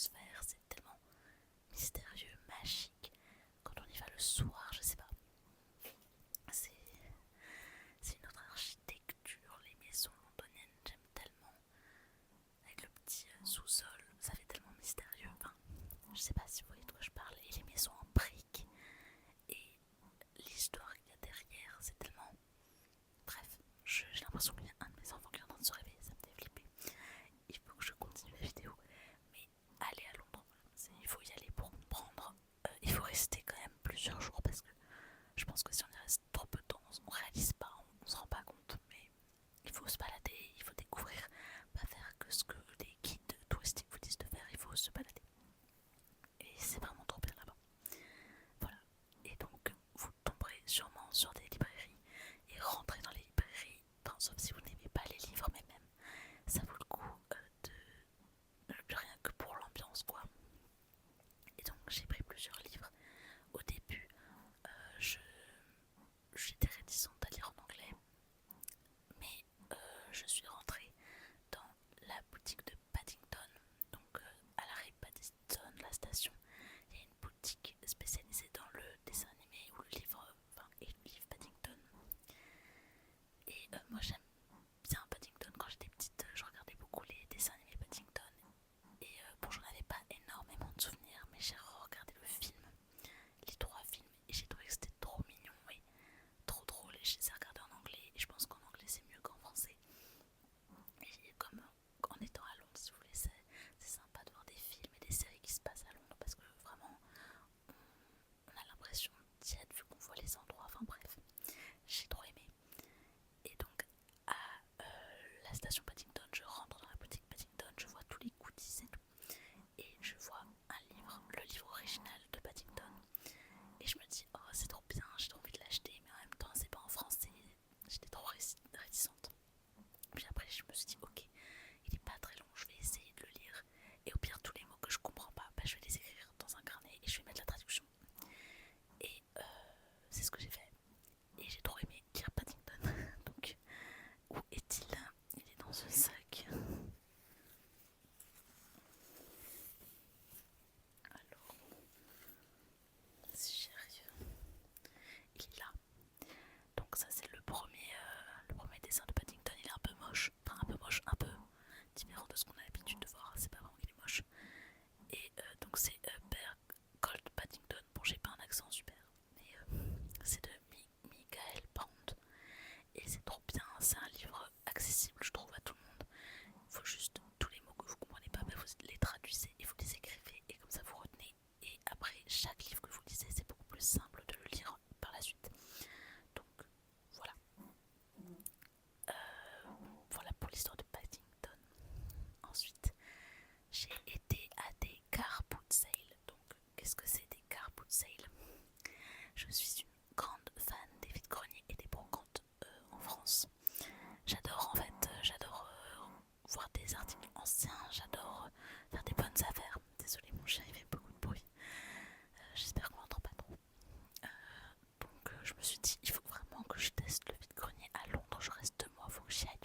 l'atmosphère, c'est tellement mystérieux, magique. Quand on y va le soir, je sais pas. C'est, c'est une autre architecture, les maisons londoniennes, j'aime tellement. Avec le petit sous-sol, ça fait tellement mystérieux. Enfin, je sais pas si vous voyez de quoi je parle. Et les maisons en briques. Et l'histoire qu'il y a derrière, c'est tellement. Bref, j'ai l'impression qu'il y a un de mes enfants qui est en train de se réveiller, ça me fait flipper. Il faut que je continue la vidéo. Mais aller à Londres, il faut y aller pour comprendre. Il faut rester quand même plusieurs jours parce que je pense que si on y reste trop peu de temps, on réalise pas, on se rend pas compte. Mais il faut se balader, il faut découvrir, pas faire que ce que les guides touristiques vous disent de faire, il faut se balader. Et c'est vraiment trop bien là-bas. Voilà. Et donc, vous tomberez sûrement sur des librairies et rentrez dans les librairies, enfin, sauf si vous n'aimez pas les livres, mais même ça vaut le coup de rien que pour l'ambiance, quoi. Et donc, j'ai pris plusieurs livres. Au début, j'étais réticente à lire en anglais, mais je suis rentrée dans la boutique de Paddington, donc à l'arrêt Paddington, la station. Il y a une boutique spécialisée dans le dessin animé ou le livre, enfin, et le livre Paddington. Et moi j'aime bien Paddington. Quand j'étais petite, je regardais beaucoup les dessins animés Paddington. Et bon, j'en avais pas énormément de souvenirs, mais j'ai regardé le film, les 3 films, et j'ai trouvé que c'était trop mignon et trop drôle. Et je les ai regardés en anglais, et je pense qu'en anglais c'est mieux qu'en français. Et comme en étant à Londres, si vous voulez, c'est sympa de voir des films et des séries qui se passent à Londres parce que vraiment on a l'impression d'y être vu qu'on voit les endroits. Enfin bref, j'ai trop aimé. Et donc à la station Paddington, je rentre dans la boutique Paddington, je vois tous les goodies et tout. Et je vois un livre, le livre original de Paddington. Et je me dis, oh c'est trop bien, j'ai trop envie de l'acheter, mais en même temps c'est pas en français. J'étais trop réticente. Puis après je me suis dit, ok, il est pas très long, je vais essayer de le lire. Et au pire, tous les mots que je comprends pas, je vais les écrire dans un carnet et je vais mettre la traduction. Et c'est ce que j'ai fait. Et j'ai trop aimé lire Paddington. Donc, où est-il? Il est dans ce sac. Alors, si j'y arrive. Il est là. Donc ça c'est le premier dessin de Paddington. Il est un peu moche. Enfin un peu moche, un peu différent de ce qu'on a l'habitude de voir. C'est pas vraiment qu'il est moche. Et donc c'est Colt Paddington. Bon, j'ai pas un accent super, mais c'est de Michael Pound. Et c'est trop bien, c'est un livre accessible, je trouve, à tout le monde. Il faut juste tous les mots que vous comprenez pas, vous les traduisez et vous les écrivez, et comme ça vous retenez. Et après, chaque livre que vous lisez, c'est beaucoup plus simple de le lire par la suite. Donc voilà. Voilà pour l'histoire de Paddington. Ensuite, j'ai été à des car boot sale. Donc, qu'est-ce que c'est des car boot sale? Je suis une grande fan des vides-greniers et des brocantes en France. J'adore en fait, j'adore voir des articles anciens, j'adore faire des bonnes affaires. Désolée, mon chien il fait beaucoup de bruit. J'espère qu'on l'entend pas trop. Donc je me suis dit, il faut vraiment que je teste le vide-grenier à Londres. Je reste 2 mois, il faut que j'y aille.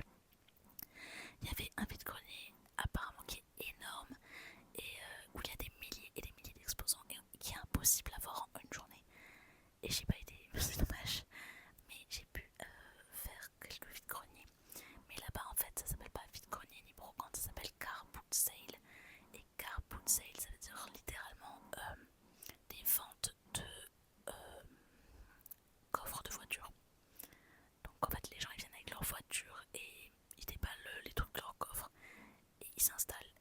Il y avait un vide-grenier apparemment qui est énorme et où il y a des milliers et des milliers d'exposants et qui est impossible à voir en une journée. Et j'ai pas été, c'est dommage. Mais j'ai pu faire quelques vide-greniers. Mais là-bas en fait ça s'appelle pas vide-grenier ni brocante, ça s'appelle car boot sale. Et car boot sale ça veut dire littéralement des ventes de coffres de voitures. Donc en fait les gens ils viennent avec leur voiture et ils déballent les trucs de leur coffre et ils s'installent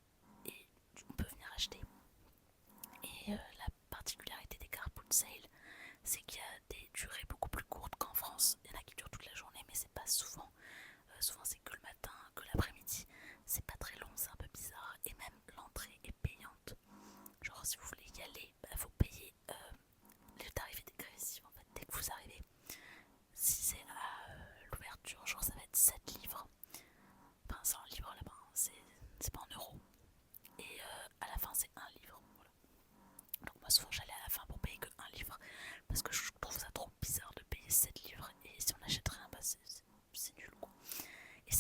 et on peut venir acheter. Et la particularité des car boot sale, c'est qu'il y a des durées beaucoup plus courtes qu'en France. Il y en a qui durent toute la journée, mais c'est pas souvent. Souvent c'est que le matin, que l'après-midi. C'est pas très long, c'est un peu bizarre. Et même l'entrée est payante. Genre si vous voulez y aller, faut payer. Le tarif est dégressif en fait dès que vous arrivez. Si c'est à l'ouverture, genre ça va être 7 livres. Enfin 100 livres là-bas, hein. C'est pas en euros. Et à la fin c'est 1 livre. Voilà. Donc moi souvent j'allais à la fin pour payer que 1 livre. Parce que je trouve ça trop bizarre de payer 7 livres. Et si on achète rien, c'est nul quoi. Et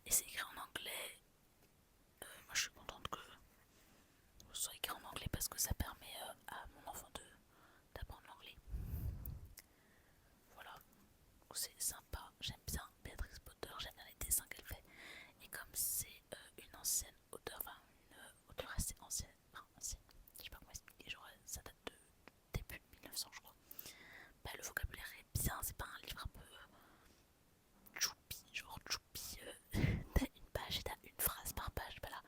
et c'est écrit en anglais. Moi je suis contente que ce soit écrit en anglais parce que ça permet à mon enfant d'apprendre l'anglais. Voilà, c'est sympa, j'aime bien Béatrix Potter, j'aime bien les dessins qu'elle fait. Et comme c'est une ancienne auteure, enfin une auteure assez ancienne, je sais pas comment expliquer, genre ça date de début 1900 je crois. Bah, le vocabulaire est bien, c'est pas un livre un peu choupi, genre choupi, t'as une page et t'as une phrase par page, bah là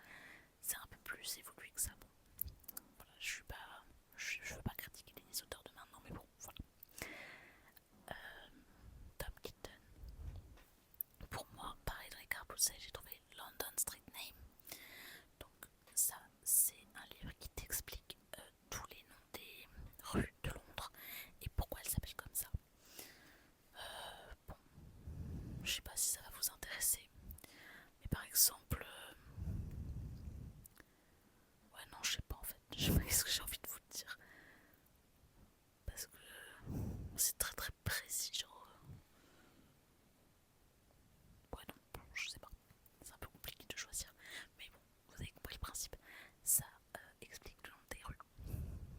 c'est un peu plus évolué que ça. Bon, voilà, je veux pas critiquer les auteurs de maintenant, mais bon, voilà. Tom Kitten. Pour moi, pareil dans les carbousets, j'ai trouvé London Street Name. Donc ça, c'est un livre qui t'explique tous les noms des rues de Londres et pourquoi elles s'appellent comme ça. Bon, je sais pas si ça va vous intéresser, mais par exemple, ouais non, je sais pas en fait, je sais pas ce que j'ai envie de vous dire parce que c'est très très précis, genre. Ouais non, bon, je sais pas, c'est un peu compliqué de choisir, mais bon, vous avez compris le principe. Ça explique le nom des rues.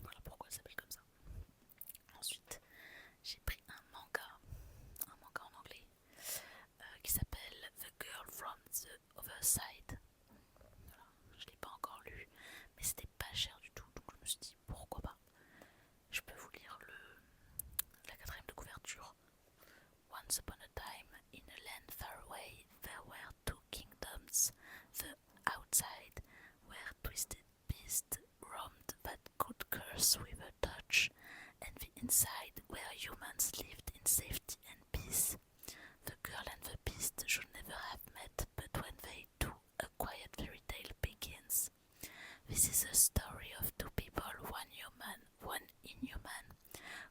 Voilà pourquoi elle s'appelle comme ça. Ensuite, j'ai pris un manga en anglais qui s'appelle The Girl from the Other Side. Voilà, je l'ai pas encore lu, mais c'était pas cher du tout, donc je me suis dit pourquoi pas. Je peux vous lire la quatrième de couverture. Once upon a time, in a land far away, there were two kingdoms. The outside, where twisted beasts roamed that could curse with a touch, and the inside, where humans lived in safety and peace. The girl and the beast should never have met, but when they do, a quiet fairy tale begins. This is a story of two people, one human, one inhuman,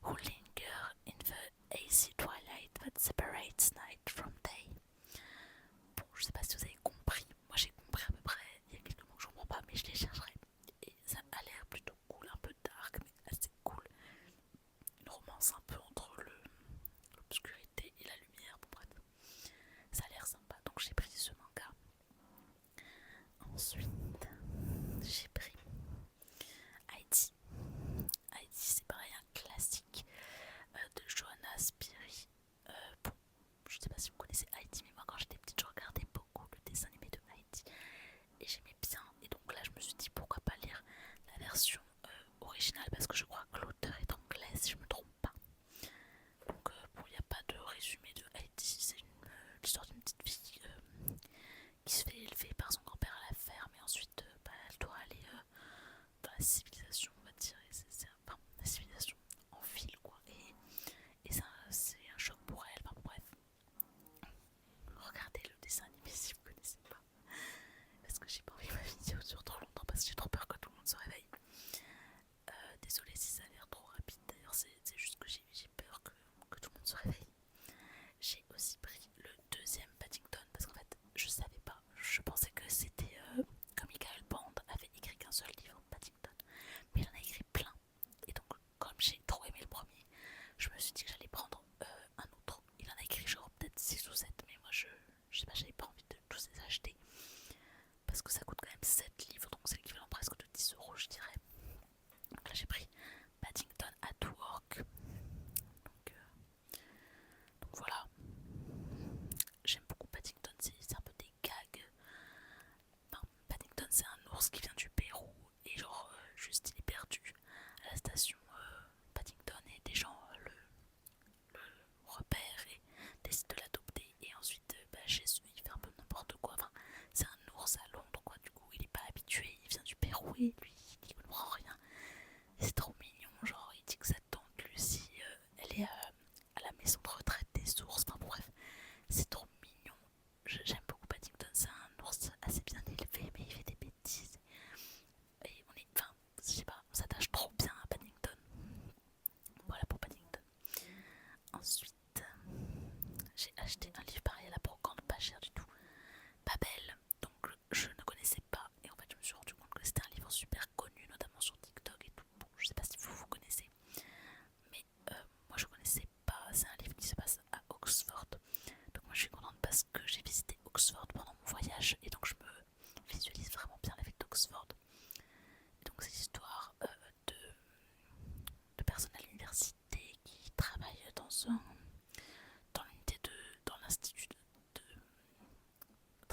who linger in the hazy twilight that separates night from day. Bon, je sais pas si vous avez compris. Moi j'ai compris à peu près. Il y a quelques mots que je comprends pas, mais je les chercherai. Et ça a l'air plutôt cool, un peu dark, mais assez cool. Une romance un peu entre l'obscurité et la lumière. Bon bref, ça a l'air sympa. Donc j'ai pris ce manga. Ensuite, j'ai pris Heidi. Heidi, c'est pareil, un classique de Johanna Spiri. Bon, je sais pas si vous connaissez Heidi, mais moi quand j'étais petite, je regardais beaucoup le dessin animé de Heidi et j'aimais bien. Et donc là, je me suis dit pourquoi pas lire la version originale parce que je crois que l'auteur est anglais, si je me trompe pas. Donc bon, il n'y a pas de résumé de Heidi, c'est l'histoire d'une petite fille qui se fait élever par son grand-père à la ferme et ensuite elle doit aller dans la civilisation, on va dire. Enfin, la civilisation en ville quoi. Et ça, c'est un choc pour elle. Enfin, bref, regardez le dessin animé si vous connaissez pas. Parce que j'ai pas envie que ma vidéo dure trop longtemps parce que j'ai trop peur que tout le monde se réveille. Désolée si ça a l'air trop rapide. D'ailleurs, c'est juste que j'ai peur que tout le monde se réveille. J'ai aussi pris le deuxième Paddington parce qu'en fait, je savais pas. Je pensais que c'était que Michael Bond avait écrit qu'un seul livre, Paddington. Mais il en a écrit plein. Et donc, comme j'ai trop aimé le premier, je me suis dit que j'allais prendre un autre. Il en a écrit genre peut-être 6 ou 7, mais moi je sais pas, j'avais pas envie de tous les acheter. Parce que ça coûte quand même 7 livres, donc c'est l'équivalent presque de 10 € je dirais. Donc là j'ai pris Paddington at Work. Donc voilà. J'aime beaucoup Paddington, c'est un peu des gags. Enfin, Paddington c'est un ours qui vient du Pérou et genre juste il est perdu à la station Paddington et des gens le repèrent et décident de l'adopter et ensuite chez eux il fait un peu n'importe quoi. Enfin, c'est un ours à Londres quoi, du coup il est pas habitué, il vient du Pérou et lui il comprend rien. Et c'est trop mignon, genre il dit que sa tante Lucie elle est à la maison de retraite des ours, enfin bref, c'est trop mignon. J'aime beaucoup Paddington, c'est un ours assez bien élevé mais il fait des bêtises. Et on est, enfin, je sais pas, on s'attache trop bien à Paddington. Voilà pour Paddington. Ensuite, j'ai acheté un livre pareil à la brocante, pas cher du tout. Babel, donc je ne connaissais pas et en fait je me suis rendu compte que c'était un livre super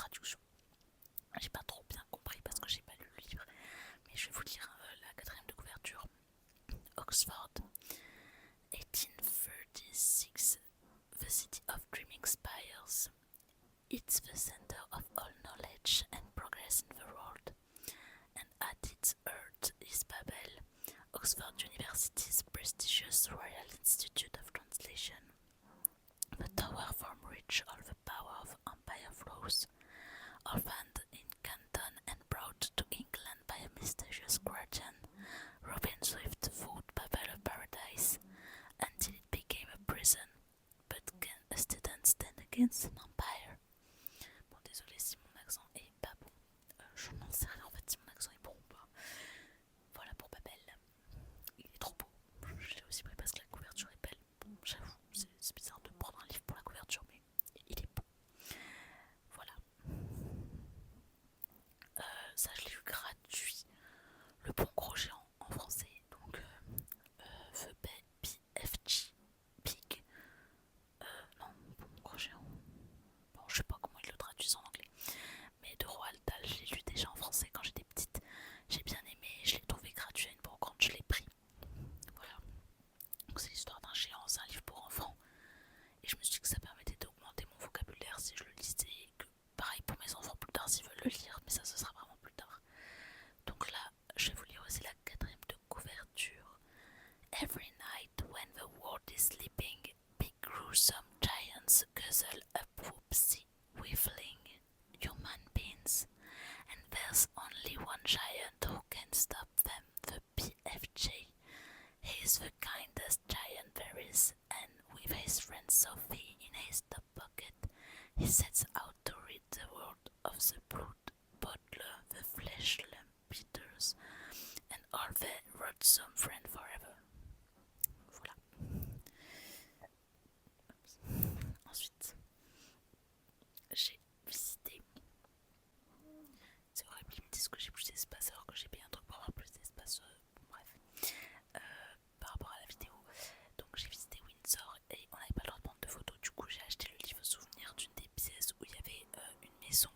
traduction. J'ai pas trop bien compris parce que j'ai pas lu le livre, mais je vais vous lire la quatrième de couverture. Oxford, 1836. The city of dreaming spires. It's the center of all knowledge and progress in the world. And at its heart is Babel, Oxford University's prestigious Royal Institute of Translation. The tower from which all the power of empire flows, orphaned in Canton and brought to England by a mysterious guardian, Robin Swift fought Babel a paradise until it became a prison. But can a student stand against an empire? Bon, désolé si mon accent est pas bon. Je n'en sais rien en fait si mon accent est bon ou pas. Voilà pour Babel. Il est trop beau. Je l'ai aussi pris parce que la couverture est belle. Bon, j'avoue, c'est bizarre de prendre un livre pour la couverture, mais il est beau. Voilà. Ça, je l'ai eu gratuit. Le Bon Gros Géant en français. Donc, The BFG Pig. Non, Bon Gros Géant. Bon, je sais pas comment ils le traduisent en anglais. Mais de Roald Dahl, je l'ai lu déjà en français quand j'étais petite. J'ai bien aimé, je l'ai trouvé gratuit à une brocante, je l'ai pris. Voilà. Donc c'est l'histoire d'un géant, c'est un livre pour enfants. Et je me suis dit que ça permettait d'augmenter mon vocabulaire si je le lisais. Et que pareil pour mes enfants plus tard s'ils veulent le lire, mais ça ce sera vraiment plus tard. Donc là, je vais vous lire aussi la quatrième de couverture. Every night when the world is sleeping, big gruesome giants guzzle up whoopsie, whiffling human beings. And there's only one giant who can stop them, the BFJ. He's the kindest giant there is, and with his friend Sophie in his top pocket, he sets out to rid the world of the blood bottler, the flesh lump eaters, and all their rodsome friend forever. Voilà. Ensuite, j'ai visité. C'est horrible, ils me disent que j'ai plus d'espace alors que j'ai payé un truc pour avoir plus d'espace. Bon, bref. Par rapport à la vidéo, donc j'ai visité Windsor et on n'avait pas le droit de prendre de photos. Du coup, j'ai acheté le livre souvenir d'une des pièces où il y avait une maison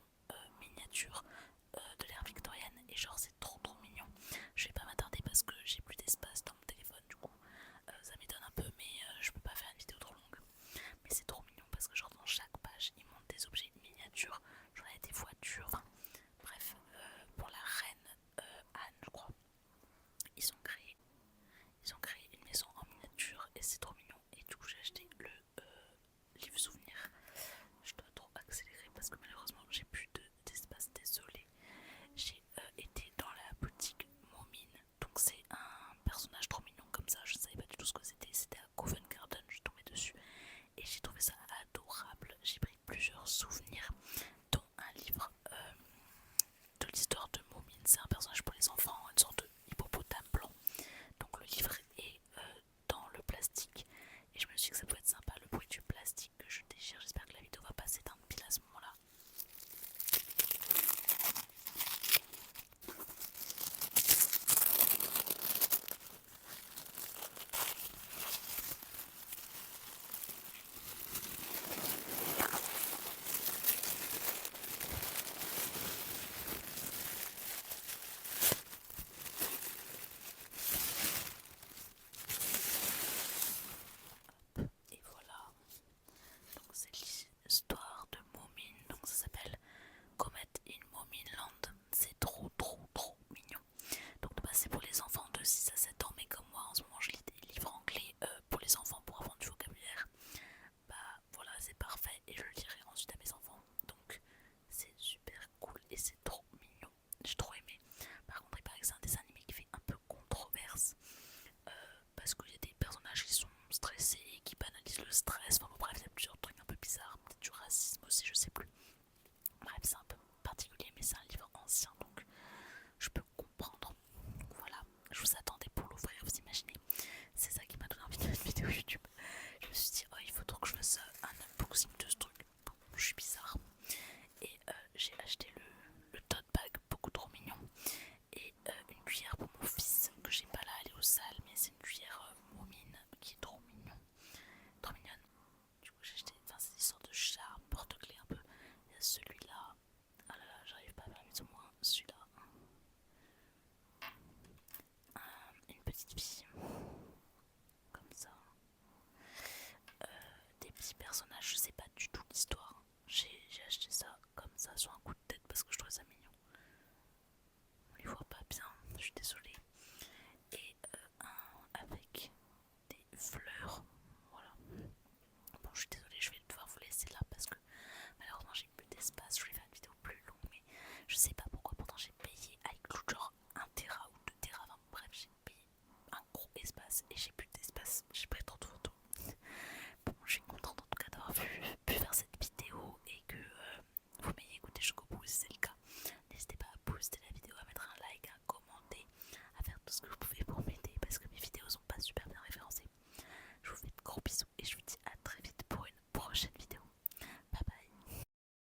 miniature de l'ère victorienne. Et genre, c'est trop mignon. Je vais pas m'attarder parce que j'ai plus d'espace dans mon téléphone. Du coup, ça m'étonne un peu, mais je peux pas faire une vidéo trop longue. Mais c'est trop mignon parce que genre dans chaque page, ils montrent des objets miniatures. Genre il y a des voitures, enfin bref, pour la reine Anne, je crois, ils ont créé une maison en miniature et c'est trop mignon. Et du coup j'ai acheté le livre souvenir. Je dois trop accélérer parce que malheureusement j'ai plus d'espace, désolé. J'ai été dans la boutique Momine, donc c'est un personnage trop mignon comme ça, je savais pas du tout ce que c'était. C'était à Covent Garden, je suis tombée dessus et j'ai trouvé ça adorable. J'ai pris plusieurs souvenirs